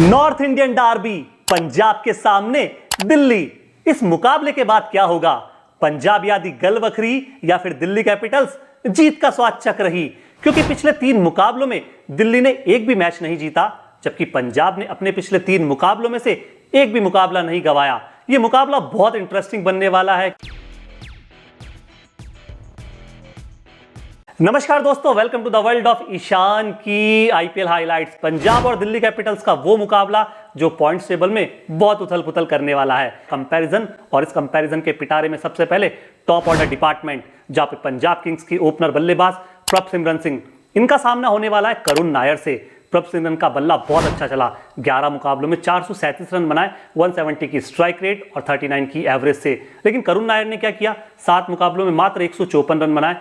North Indian Derby, Punjab के सामने दिल्ली। इस मुकाबले के बाद क्या होगा? पंजाब यादी गलवखरी या फिर दिल्ली कैपिटल्स जीत का स्वाद चख रही? क्योंकि पिछले 3 मुकाबलों में दिल्ली ने एक भी मैच नहीं जीता, जबकि पंजाब ने अपने पिछले 3 मुकाबलों में से एक भी मुकाबला नहीं गंवाया। यह मुकाबला बहुत इंटरेस्टिंग बनने वाला है। नमस्कार दोस्तों, welcome to the world of Ishan की आईपीएल हाइलाइट्स। पंजाब और दिल्ली कैपिटल्स का वो मुकाबला जो पॉइंट्स टेबल में बहुत उथल पुथल करने वाला है। कंपैरिजन, और इस कंपैरिजन के पिटारे में सबसे पहले टॉप ऑर्डर डिपार्टमेंट, जहां पे पंजाब किंग्स की ओपनर बल्लेबाज प्रभसिमरन सिंह, इनका सामना होने वाला है करुण नायर से। प्रभसिमरन का बल्ला बहुत अच्छा चला, 11 मुकाबलों में 437 रन बनाए, 170 की स्ट्राइक रेट और 39 की एवरेज से। लेकिन करुण नायर ने क्या किया, 7 मुकाबलों में मात्र 154 रन बनाए।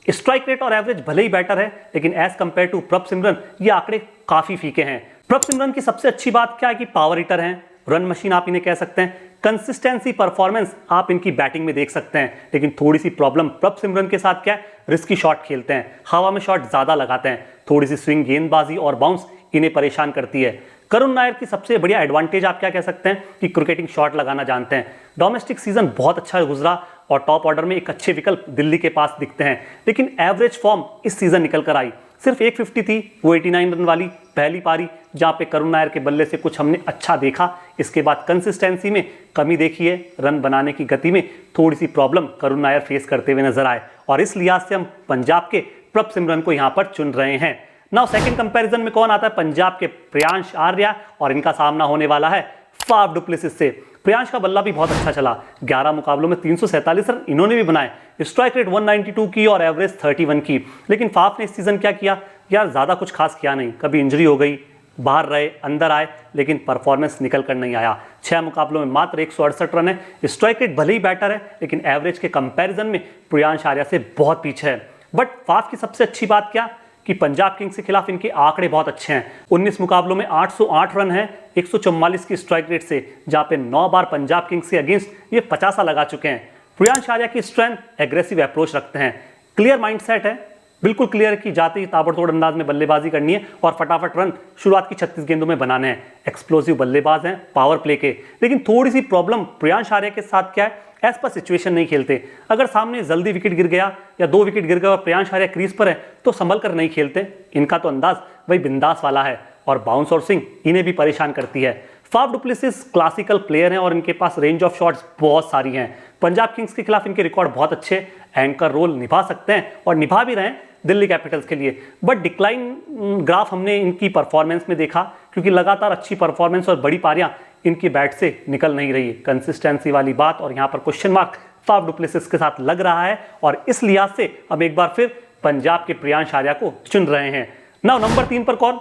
स्ट्राइक रेट और एवरेज भले ही बेटर है, लेकिन एज कंपेयर टू प्रभसिमरन ये आंकड़े काफी फीके हैं। प्रभसिमरन की सबसे अच्छी बात क्या है कि पावर हिटर हैं, रन मशीन आप इन्हें कह सकते हैं। कंसिस्टेंसी परफॉर्मेंस आप इनकी बैटिंग में देख सकते हैं, लेकिन थोड़ी सी प्रॉब्लम प्रभसिमरन के साथ क्या है, रिस्की शॉट खेलते हैं, हवा में शॉट ज्यादा लगाते हैं, थोड़ी सी स्विंग गेंदबाजी और बाउंस इन्हें परेशान करती है। करुण नायर की सबसे बढ़िया एडवांटेज आप क्या कह सकते हैं कि क्रिकेटिंग शॉट लगाना जानते हैं। डोमेस्टिक सीजन बहुत अच्छा गुजरा और टॉप ऑर्डर में एक अच्छे विकल्प दिल्ली के पास दिखते हैं, लेकिन एवरेज फॉर्म इस सीजन निकल कर आई। सिर्फ 150 थी, वो 89 रन वाली पहली पारी, जहां पे करुण नायर के बल्ले से कुछ हमने अच्छा देखा। इसके बाद कंसिस्टेंसी में कमी देखी है, रन बनाने की गति में थोड़ी सी प्रॉब्लम करुण नायर फेस करते हुए नजर आए, और इस लिहाज से हम पंजाब के प्रभसिमरन को यहां पर चुन रहे हैं। नाउ सेकंड कंपैरिजन में कौन आता है? पंजाब के प्रियांश आर्या, और इनका सामना होने वाला है फाफ डु प्लेसिस से। प्रियांश का बल्ला भी बहुत अच्छा चला, 11 मुकाबलों में 347 रन इन्होंने भी बनाए, स्ट्राइक रेट 192 की और एवरेज 31 की। लेकिन फाफ ने इस सीजन क्या किया यार, ज्यादा कुछ खास किया नहीं। कभी इंजरी हो गई, बाहर रहे, अंदर आए, लेकिन परफॉर्मेंस निकल कर नहीं आया। 6 मुकाबलों में मात्र 168 रन है, स्ट्राइक रेट भले ही बेटर है, लेकिन एवरेज के कंपैरिजन में प्रियांश आर्या से बहुत पीछे है। बट फाफ की सबसे अच्छी बात क्या कि पंजाब किंग्स के खिलाफ इनके आंकड़े बहुत अच्छे हैं। 19 मुकाबलों में 808 रन है, 144 की स्ट्राइक रेट से, जहां पे 9 बार पंजाब किंग्स के अगेंस्ट ये 50 लगा चुके हैं। प्रियांश आर्या की स्ट्रेंथ, एग्रेसिव अप्रोच रखते हैं, क्लियर माइंडसेट है, बिल्कुल क्लियर कि जाते ही ताबड़तोड़ अंदाज में बल्लेबाजी करनी है और फटाफट रन शुरुआत की 36 गेंदों में बनाने हैं। एक्सप्लोसिव बल्लेबाज हैं पावर प्ले के, लेकिन थोड़ी सी प्रॉब्लम प्रियांश आर्या के साथ क्या है, एज पर सिचुएशन नहीं खेलते। अगर सामने जल्दी विकेट गिर गया या 2 विकेट गिर गए और प्रियांश आर्या क्रीज पर है तो संभल कर नहीं खेलते। इनका तो अंदाज वही बिंदास वाला है, और बाउंस और स्विंग इन्हें भी परेशान करती है। Faf du Plessis classical player हैं और इनके पास रेंज ऑफ शॉट्स बहुत सारी हैं। पंजाब किंग्स के खिलाफ इनके रिकॉर्ड बहुत अच्छे, एंकर रोल निभा सकते हैं और निभा भी रहे हैं दिल्ली कैपिटल्स के लिए। बट डिक्लाइन ग्राफ हमने इनकी परफॉर्मेंस में देखा, क्योंकि लगातार अच्छी परफॉर्मेंस और बड़ी पारियां इनकी बैट से निकल नहीं रही। कंसिस्टेंसी वाली बात, और यहां पर question mark Faf du Plessis के साथ लग रहा है, और इस लिहाज से हम एक बार फिर पंजाब के प्रियांश आर्या को चुन रहे हैं। नाउ नंबर 3 पर कौन?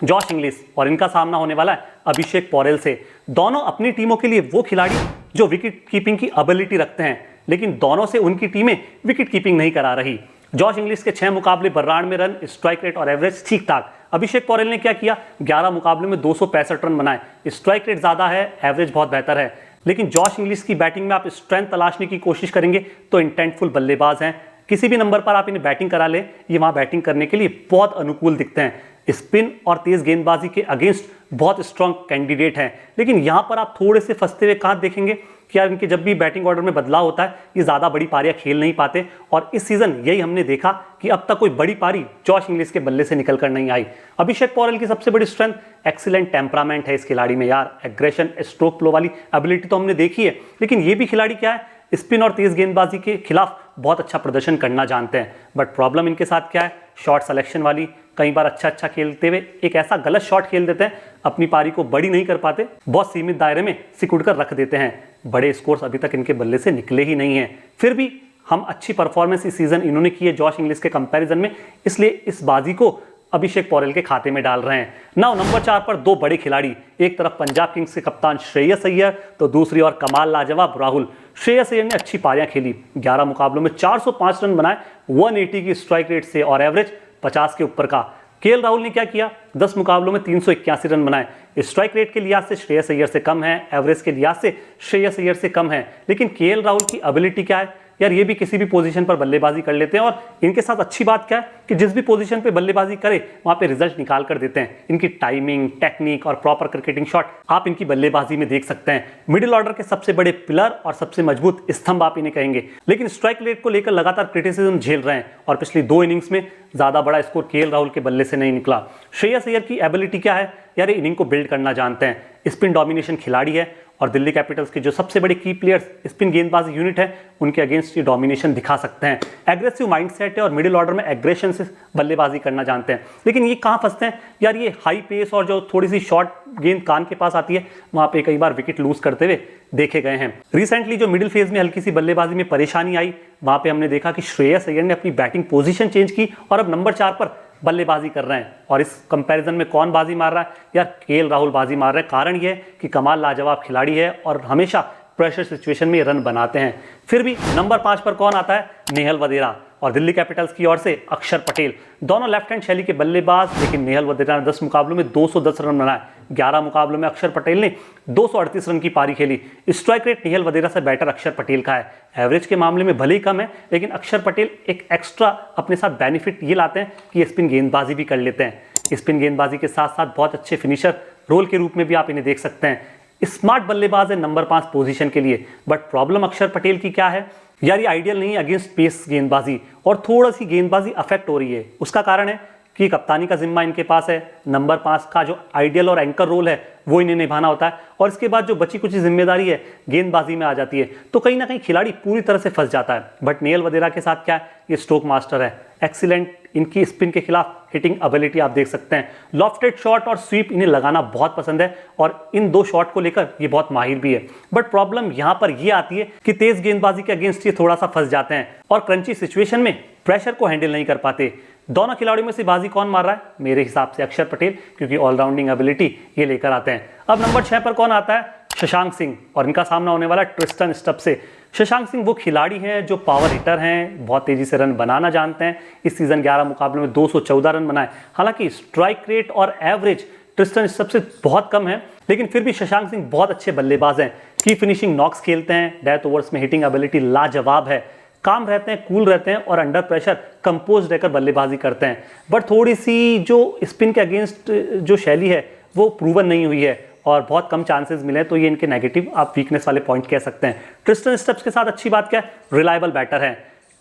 जॉश इंग्लिश, और इनका सामना होने वाला है अभिषेक पौरेल से। दोनों अपनी टीमों के लिए वो खिलाड़ी जो विकेट कीपिंग की एबिलिटी रखते हैं, लेकिन दोनों से उनकी टीमें विकेट कीपिंग नहीं करा रही। जॉश इंग्लिश के 6 मुकाबले 92 रन, स्ट्राइक रेट और एवरेज ठीक ठाक। अभिषेक पौरेल ने क्या किया, 11 मुकाबले में 265 रन बनाए, स्ट्राइक रेट ज्यादा है, एवरेज बहुत बेहतर है। लेकिन जॉश इंग्लिश की बैटिंग में आप स्ट्रेंथ तलाशने की कोशिश करेंगे तो इंटेंटफुल बल्लेबाज हैं, किसी भी नंबर पर आप इन्हें बैटिंग करा ले, ये वहां बैटिंग करने के लिए बहुत अनुकूल दिखते हैं। स्पिन और तेज गेंदबाजी के अगेंस्ट बहुत स्ट्रांग कैंडिडेट हैं। लेकिन यहां पर आप थोड़े से फंसते हुए कहां देखेंगे कि यार इनके जब भी बैटिंग ऑर्डर में बदलाव होता है ये ज्यादा बड़ी पारियां खेल नहीं पाते, और इस सीजन यही हमने देखा कि अब तक कोई बड़ी पारी जॉश इंग्लिश के बल्ले से निकल कर नहीं आई। अभिषेक पौरेल की सबसे बड़ी स्ट्रेंथ एक्सीलेंट टेम्परामेंट है इस खिलाड़ी में यार, एग्रेशन, स्ट्रोक फ्लो वाली एबिलिटी तो हमने देखी है, लेकिन ये भी खिलाड़ी क्या है, स्पिन और तेज गेंदबाजी के खिलाफ बहुत अच्छा प्रदर्शन करना जानते हैं। बट प्रॉब्लम इनके साथ क्या है, शॉट सिलेक्शन वाली। कई बार अच्छा खेलते हुए एक ऐसा गलत शॉट खेल देते हैं, अपनी पारी को बड़ी नहीं कर पाते, बहुत सीमित दायरे में सिकुड़ कर रख देते हैं। बड़े स्कोर्स अभी तक इनके बल्ले से निकले ही नहीं है। फिर भी हम अच्छी परफॉर्मेंस इस सीजन इन्होंने की है जॉश इंग्लिश के कंपैरिजन में, इसलिए इस बाजी को अभिषेक पौरेल के खाते में डाल रहे हैं। नाउ नंबर 4 पर 2 बड़े खिलाड़ी, एक तरफ पंजाब किंग्स के कप्तान श्रेयस अय्यर, तो दूसरी ओर कमाल लाजवाब राहुल। श्रेयस अय्यर ने अच्छी पारियां खेली, 11 मुकाबलों में 405 रन बनाए, 180 की स्ट्राइक रेट से और एवरेज 50 के ऊपर का। केएल राहुल ने क्या किया, 10 मुकाबलों में 381 रन बनाए, स्ट्राइक रेट के लिहाज से श्रेयस अय्यर से कम है, एवरेज के लिहाज से श्रेयस अय्यर से कम है। लेकिन केएल राहुल की एबिलिटी क्या है, यार ये भी किसी भी पोजीशन पर बल्लेबाजी कर लेते हैं और इनके साथ अच्छी बात क्या है कि जिस भी पोजीशन पे बल्लेबाजी करे वहां पे रिजल्ट निकाल कर देते हैं। इनकी टाइमिंग, टेक्निक और प्रॉपर क्रिकेटिंग शॉट आप इनकी बल्लेबाजी में देख सकते हैं। मिडिल ऑर्डर के सबसे बड़े पिलर और सबसे मजबूत स्तंभ आप इन्हें कहेंगे, लेकिन स्ट्राइक रेट को लेकर लगातार क्रिटिसिज्म झेल रहे हैं और पिछली 2 इनिंग्स में ज्यादा बड़ा स्कोर केएल राहुल के बल्ले से नहीं निकला। श्रेयस अय्यर की एबिलिटी क्या है यार, इनिंग को बिल्ड करना जानते हैं, स्पिन डोमिनेशन खिलाड़ी है और दिल्ली कैपिटल्स के जो सबसे बड़े की प्लेयर्स स्पिन गेंदबाजी यूनिट है उनके अगेंस्ट ये डोमिनेशन दिखा सकते हैं। एग्रेसिव माइंडसेट है और मिडिल ऑर्डर में एग्रेशन से बल्लेबाजी करना जानते हैं, लेकिन ये कहाँ फंसते हैं यार, ये हाई पेस और जो थोड़ी सी शॉर्ट गेंद कान के पास आती है वहां पे कई बार विकेट लूज करते हुए देखे गए हैं। रिसेंटली जो मिडिल फेज में हल्की सी बल्लेबाजी में परेशानी आई वहां पे हमने देखा कि श्रेयस अय्यर ने अपनी बैटिंग पोजीशन चेंज की और अब नंबर 4 पर बल्लेबाजी कर रहे हैं। और इस कंपैरिजन में कौन बाजी मार रहा है यार, केएल राहुल बाजी मार रहे हैं। कारण यह है कि कमाल लाजवाब खिलाड़ी है और हमेशा प्रेशर सिचुएशन में रन बनाते हैं। फिर भी नंबर 5 पर कौन आता है, नेहल वधेरा और दिल्ली कैपिटल्स की ओर से अक्षर पटेल। दोनों लेफ्ट हैंड शैली के बल्लेबाज, लेकिन नेहल वधेरा ने 10 मुकाबलों में 210 रन बनाए। 11 मुकाबलों में अक्षर पटेल ने 238 रन की पारी खेली। स्ट्राइक रेट नेहल वधेरा से बेटर अक्षर पटेल का है। एवरेज के मामले में भले ही कम है, लेकिन अक्षर पटेल एक एक्स्ट्रा अपने साथ बेनिफिट ये लाते हैं कि स्पिन गेंदबाजी भी कर लेते हैं। स्पिन गेंदबाजी के साथ साथ बहुत अच्छे फिनिशर रोल के रूप में भी आप इन्हें देख सकते हैं। स्मार्ट बल्लेबाज है नंबर 5 पोजीशन के लिए, बट प्रॉब्लम अक्षर पटेल की क्या है यार, ये आइडियल नहीं है अगेंस्ट पेस गेंदबाजी और थोड़ा सी गेंदबाजी अफेक्ट हो रही है। उसका कारण है कि कप्तानी का जिम्मा इनके पास है। नंबर 5 का जो आइडियल और एंकर रोल है वो इन्हें निभाना होता है और इसके बाद जो बची कुछ जिम्मेदारी है गेंदबाजी में आ जाती है, तो कहीं ना कहीं खिलाड़ी पूरी तरह से फंस जाता है। बट नेहल वधेरा के साथ क्या है, ये स्ट्रोक मास्टर है, एक्सीलेंट इनकी स्पिन के खिलाफ हिटिंग एबिलिटी आप देख सकते हैं। लॉफ्टेड शॉट और स्वीप इन्हें लगाना बहुत पसंद है और इन 2 शॉट को लेकर ये बहुत माहिर भी है। बट प्रॉब्लम यहां पर ये आती है कि तेज गेंदबाजी के अगेंस्ट ये थोड़ा सा फंस जाते हैं और क्रंची सिचुएशन में प्रेशर को हैंडल नहीं कर पाते। दोनों खिलाड़ियों में से बाजी कौन मार रहा है, मेरे हिसाब से अक्षर पटेल, क्योंकि ऑलराउंडिंग एबिलिटी ये लेकर आते हैं। अब नंबर 6 पर कौन आता है, शशांक सिंह, और इनका सामना होने वाला ट्रिस्टन स्टब से। शशांक सिंह वो खिलाड़ी हैं जो पावर हिटर हैं, बहुत तेजी से रन बनाना जानते हैं। इस सीजन 11 मुकाबलों में 214 रन बनाए। हालांकि स्ट्राइक रेट और एवरेज ट्रिस्टन स्टब से बहुत कम है, लेकिन फिर भी शशांक सिंह बहुत अच्छे बल्लेबाज हैं। की फिनिशिंग नॉक्स खेलते हैं, डेथ ओवर्स में हिटिंग एबिलिटी लाजवाब है, काम रहते हैं, कूल रहते हैं और अंडर प्रेशर कंपोज रहकर बल्लेबाजी करते हैं। बट थोड़ी सी जो स्पिन के अगेंस्ट जो शैली है वो प्रूवन नहीं हुई है और बहुत कम चांसेस मिले, तो ये इनके नेगेटिव आप वीकनेस वाले पॉइंट कह सकते हैं। ट्रिस्टन स्टब्स के साथ अच्छी बात क्या है, रिलायबल बैटर है,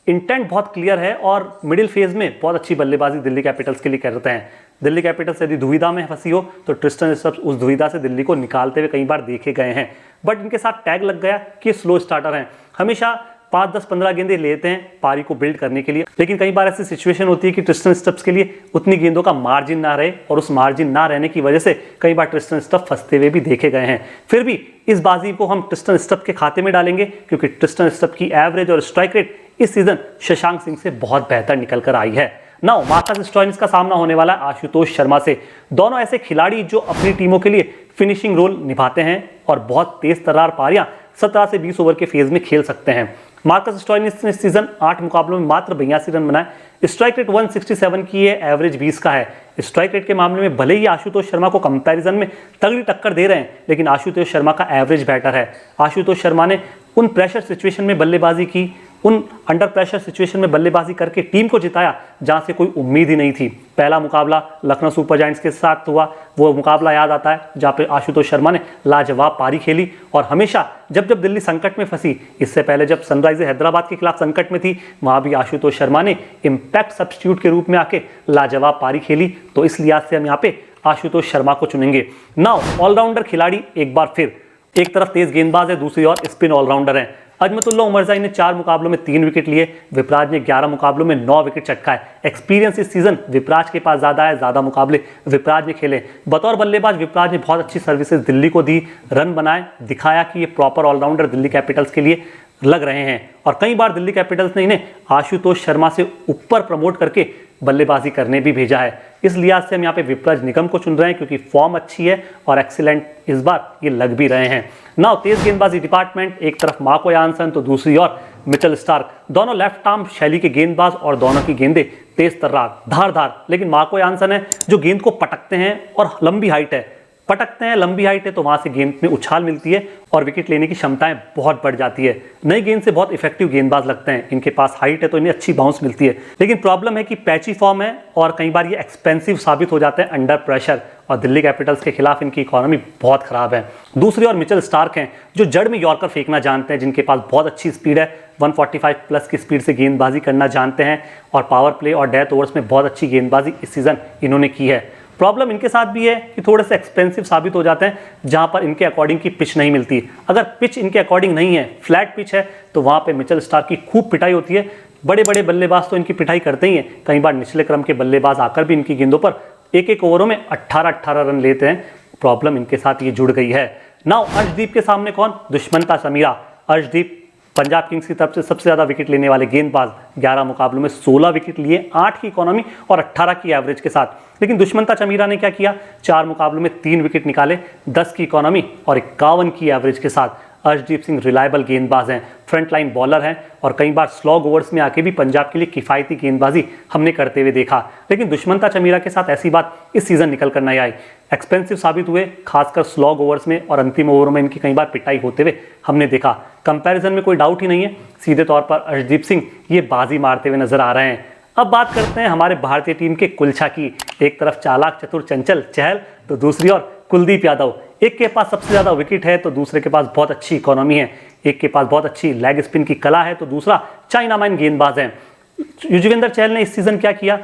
इंटेंट बहुत क्लियर है और मिडिल फेज में बहुत अच्छी बल्लेबाजी दिल्ली कैपिटल्स के लिए करते हैं। दिल्ली कैपिटल्स यदि दुविधा में फंसी हो तो ट्रिस्टन स्टब्स उस दुविधा से दिल्ली को निकालते हुए कई बार देखे गए हैं। बट इनके साथ टैग लग गया कि स्लो स्टार्टर हैं, हमेशा 5, 10, 15 गेंदें लेते हैं पारी को बिल्ड करने के लिए, लेकिन कई बार ऐसी सिचुएशन होती है कि ट्रिस्टन स्टब्स के लिए उतनी गेंदों का मार्जिन ना रहे और उस मार्जिन ना रहने की वजह से कई बार ट्रिस्टन स्टब फंसते हुए भी देखे गए हैं। फिर भी इस बाजी को हम ट्रिस्टन स्टब के खाते में डालेंगे, क्योंकि ट्रिस्टन स्टब की एवरेज और स्ट्राइक रेट इस सीजन शशांक सिंह से बहुत बेहतर निकल कर आई है। नाउ मार्कस स्टोइनिस का सामना होने वाला है आशुतोष शर्मा से। दोनों ऐसे खिलाड़ी जो अपनी टीमों के लिए फिनिशिंग रोल निभाते हैं और बहुत तेज तर्रार पारियां 17 से 20 ओवर के फेज में खेल सकते हैं। मार्कस स्टोइनिस ने सीजन 8 मुकाबलों में मात्र 82 रन बनाए। स्ट्राइक रेट 167 की है, एवरेज 20 का है। स्ट्राइक रेट के मामले में भले ही आशुतोष शर्मा को कंपैरिजन में तगड़ी टक्कर दे रहे हैं, लेकिन आशुतोष शर्मा का एवरेज बेटर है। आशुतोष शर्मा ने उन प्रेशर सिचुएशन में बल्लेबाजी की, उन अंडर प्रेशर सिचुएशन में बल्लेबाजी करके टीम को जिताया जहां से कोई उम्मीद ही नहीं थी। पहला मुकाबला लखनऊ सुपर जायंट्स के साथ हुआ, वो मुकाबला याद आता है जहां पे आशुतोष शर्मा ने लाजवाब पारी खेली और हमेशा जब जब दिल्ली संकट में फंसी, इससे पहले जब सनराइजर्स हैदराबाद के खिलाफ संकट में थी, वहां भी आशुतोष शर्मा ने इंपैक्ट सब्स्टिट्यूट के रूप में आके लाजवाब पारी खेली। तो इस लिहाज से हम यहाँ पे आशुतोष शर्मा को चुनेंगे। नाउ ऑलराउंडर खिलाड़ी एक बार फिर, एक तरफ तेज गेंदबाज है, दूसरी ओर स्पिन ऑलराउंडर है। अजमतुल्ला उमरजाई ने 4 मुकाबलों में 3 विकेट लिए, विपराज ने 11 मुकाबलों में 9 विकेट चटकाए। एक्सपीरियंस इस सीजन विपराज के पास ज्यादा है, ज्यादा मुकाबले विपराज ने खेले। बतौर बल्लेबाज विपराज ने बहुत अच्छी सर्विसेज दिल्ली को दी, रन बनाए, दिखाया कि ये प्रॉपर ऑलराउंडर दिल्ली कैपिटल्स के लिए लग रहे हैं और कई बार दिल्ली कैपिटल्स ने इन्हें आशुतोष शर्मा से ऊपर प्रमोट करके बल्लेबाजी करने भी भेजा है। इस लिहाज से हम यहाँ पे विपराज निगम को चुन रहे हैं, क्योंकि फॉर्म अच्छी है और एक्सीलेंट इस बार ये लग भी रहे हैं। नाउ तेज गेंदबाजी डिपार्टमेंट, एक तरफ मार्को यानसन तो दूसरी ओर मिचेल स्टार्क। दोनों लेफ्ट आर्म शैली के गेंदबाज और दोनों की गेंदें तेज तर्रार, धारदार, लेकिन मार्को यानसन है जो गेंद को पटकते हैं और लंबी हाइट है, पटकते हैं, लंबी हाइट है तो वहां से गेंद में उछाल मिलती है और विकेट लेने की क्षमताएं बहुत बढ़ जाती है। नई गेंद से बहुत इफेक्टिव गेंदबाज लगते हैं, इनके पास हाइट है तो इन्हें अच्छी बाउंस मिलती है। लेकिन प्रॉब्लम है कि पैची फॉर्म है और कई बार ये एक्सपेंसिव साबित हो जाते हैं अंडर प्रेशर, और दिल्ली कैपिटल्स के खिलाफ इनकी इकोनॉमी बहुत खराब है। दूसरी ओर मिचेल स्टार्क हैं जो जड़ में यॉर्कर फेंकना जानते हैं, जिनके पास बहुत अच्छी स्पीड है, 145 प्लस की स्पीड से गेंदबाजी करना जानते हैं और पावर प्ले और डेथ ओवर्स में बहुत अच्छी गेंदबाजी इस सीजन इन्होंने की है। प्रॉब्लम इनके साथ भी है कि थोड़े से एक्सपेंसिव साबित हो जाते हैं जहां पर इनके अकॉर्डिंग की पिच नहीं मिलती। अगर पिच इनके अकॉर्डिंग नहीं है, फ्लैट पिच है, तो वहां पे मिचेल स्टार्क की खूब पिटाई होती है। बड़े बड़े बल्लेबाज तो इनकी पिटाई करते ही हैं, कई बार निचले क्रम के बल्लेबाज आकर भी इनकी गेंदों पर एक एक ओवरों में 18-18 रन लेते हैं। प्रॉब्लम इनके साथ ये जुड़ गई है। नाउ अर्शदीप के सामने कौन? दुष्मंता चमीरा। अर्शदीप पंजाब किंग्स की तरफ से सबसे ज्यादा विकेट लेने वाले गेंदबाज, 11 मुकाबलों में 16 विकेट लिए, 8 की इकोनॉमी और 18 की एवरेज के साथ। लेकिन दुष्मंता चमीरा ने क्या किया? 4 मुकाबलों में 3 विकेट निकाले, 10 की इकोनॉमी और 51 की एवरेज के साथ। अर्शदीप सिंह रिलायबल गेंदबाज हैं, फ्रंट लाइन बॉलर हैं और कई बार स्लॉग ओवर्स में आके भी पंजाब के लिए किफायती गेंदबाजी हमने करते हुए देखा। लेकिन दुष्मंता चमीरा के साथ ऐसी बात इस सीजन निकल कर नहीं आई। एक्सपेंसिव साबित हुए, खासकर स्लॉग ओवर्स में और अंतिम ओवरों में इनकी कई बार पिटाई होते हुए हमने देखा। कंपैरिजन में कोई डाउट ही नहीं है, सीधे तौर पर अर्शदीप सिंह ये बाजी मारते हुए नजर आ रहे हैं। अब बात करते हैं हमारे भारतीय टीम के कुलछा की। एक तरफ चालाक चतुर चंचल चहल तो दूसरी ओर कुलदीप यादव। एक के पास सबसे ज्यादा विकेट है तो दूसरे के पास बहुत अच्छी इकोनॉमी है। एक के पास बहुत अच्छी लेग स्पिन की कला है तो दूसरा चाइनामैन गेंदबाज है। युजवेंद्र चहल ने इस सीजन क्या किया?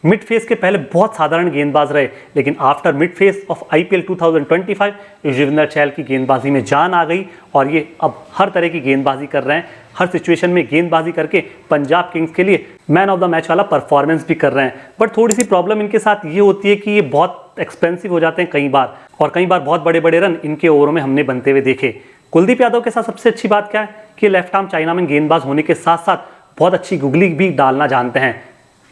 मिड फेज के पहले बहुत साधारण गेंदबाज रहे, लेकिन after mid phase of IPL 2025 Yuzvendra Chahal की गेंदबाजी में जान आ गई और ये अब हर तरह की गेंदबाजी कर रहे हैं। हर सिचुएशन में गेंदबाजी करके पंजाब किंग्स के लिए मैन ऑफ द मैच वाला परफॉर्मेंस भी कर रहे हैं। बट थोड़ी सी प्रॉब्लम इनके साथ ये होती है कि ये बहुत एक्सपेंसिव हो जाते हैं कई बार, और कई बार बहुत बड़े बड़े रन इनके ओवरों में हमने बनते हुए देखे। कुलदीप यादव के साथ सबसे अच्छी बात क्या है कि लेफ्ट आर्म चाइनामैन गेंदबाज होने के साथ साथ बहुत अच्छी गुगली भी डालना जानते हैं,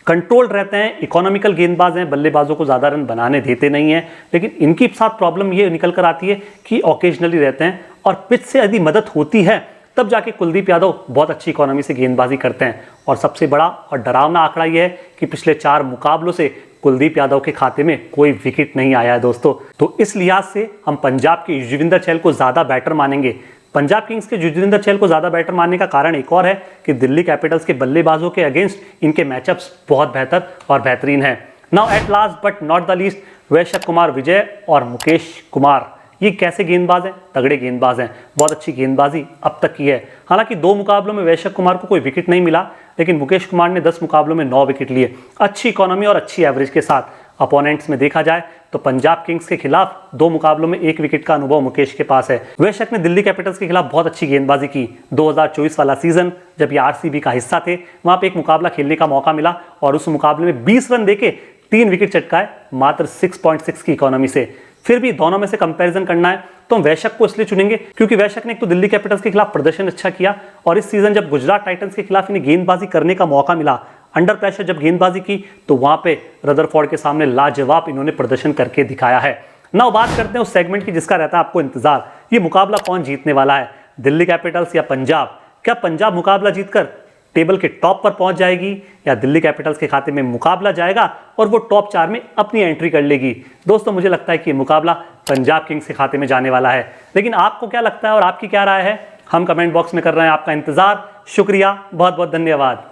कंट्रोल रहते हैं, इकोनॉमिकल गेंदबाज हैं, बल्लेबाजों को ज़्यादा रन बनाने देते नहीं हैं। लेकिन इनकी साथ प्रॉब्लम ये निकल कर आती है कि ओकेजनली रहते हैं और पिच से यदि मदद होती है तब जाके कुलदीप यादव बहुत अच्छी इकोनॉमी से गेंदबाजी करते हैं। और सबसे बड़ा और डरावना आंकड़ा यह है कि पिछले 4 मुकाबलों से कुलदीप यादव के खाते में कोई विकेट नहीं आया है दोस्तों। तो इस लिहाज से हम पंजाब के युजवेंद्र चहल को ज़्यादा बैटर मानेंगे। पंजाब किंग्स के युजवेंद्र चहल को ज़्यादा बैटर मानने का कारण एक और है कि दिल्ली कैपिटल्स के बल्लेबाजों के अगेंस्ट इनके मैचअप्स बहुत बेहतर और बेहतरीन है। Now at last but not the least, Vyshak Kumar Vijay और मुकेश कुमार, ये कैसे गेंदबाज हैं? तगड़े गेंदबाज हैं, बहुत अच्छी गेंदबाजी अब तक की है। हालांकि 2 मुकाबलों में वैशक कुमार को कोई विकेट नहीं मिला, लेकिन मुकेश कुमार ने 10 मुकाबलों में 9 विकेट लिए, अच्छी इकोनॉमी और अच्छी एवरेज के साथ। अपोनेंट्स में देखा जाए तो पंजाब किंग्स के खिलाफ 2 मुकाबलों में 1 विकेट का अनुभव मुकेश के पास है। वैशक ने दिल्ली कैपिटल्स के खिलाफ बहुत अच्छी गेंदबाजी की। 2024 वाला सीजन जब ये आरसीबी का हिस्सा थे, वहां पे एक मुकाबला खेलने का मौका मिला और उस मुकाबले में 20 रन देके 3 विकेट चटकाए मात्र 6.6 की इकोनॉमी से। फिर भी दोनों में से कंपैरिजन करना है तो हम वैशक को इसलिए चुनेंगे क्योंकि वैशक ने एक तो दिल्ली कैपिटल्स के खिलाफ प्रदर्शन अच्छा किया और इस सीजन जब गुजरात टाइटंस के खिलाफ इन्हें गेंदबाजी करने का मौका मिला, अंडर प्रेशर जब गेंदबाजी की तो वहां पे रदरफोर्ड के सामने लाजवाब इन्होंने प्रदर्शन करके दिखाया है। नाउ बात करते हैं उस सेगमेंट की जिसका रहता है आपको इंतजार, ये मुकाबला कौन जीतने वाला है, दिल्ली कैपिटल्स या पंजाब? क्या पंजाब मुकाबला जीतकर टेबल के टॉप पर पहुंच जाएगी या दिल्ली कैपिटल्स के खाते में मुकाबला जाएगा और वो टॉप 4 में अपनी एंट्री कर लेगी? दोस्तों मुझे लगता है कि ये मुकाबला पंजाब किंग्स के खाते में जाने वाला है, लेकिन आपको क्या लगता है और आपकी क्या राय है? हम कमेंट बॉक्स में कर रहे हैं आपका इंतजार। शुक्रिया, बहुत बहुत धन्यवाद।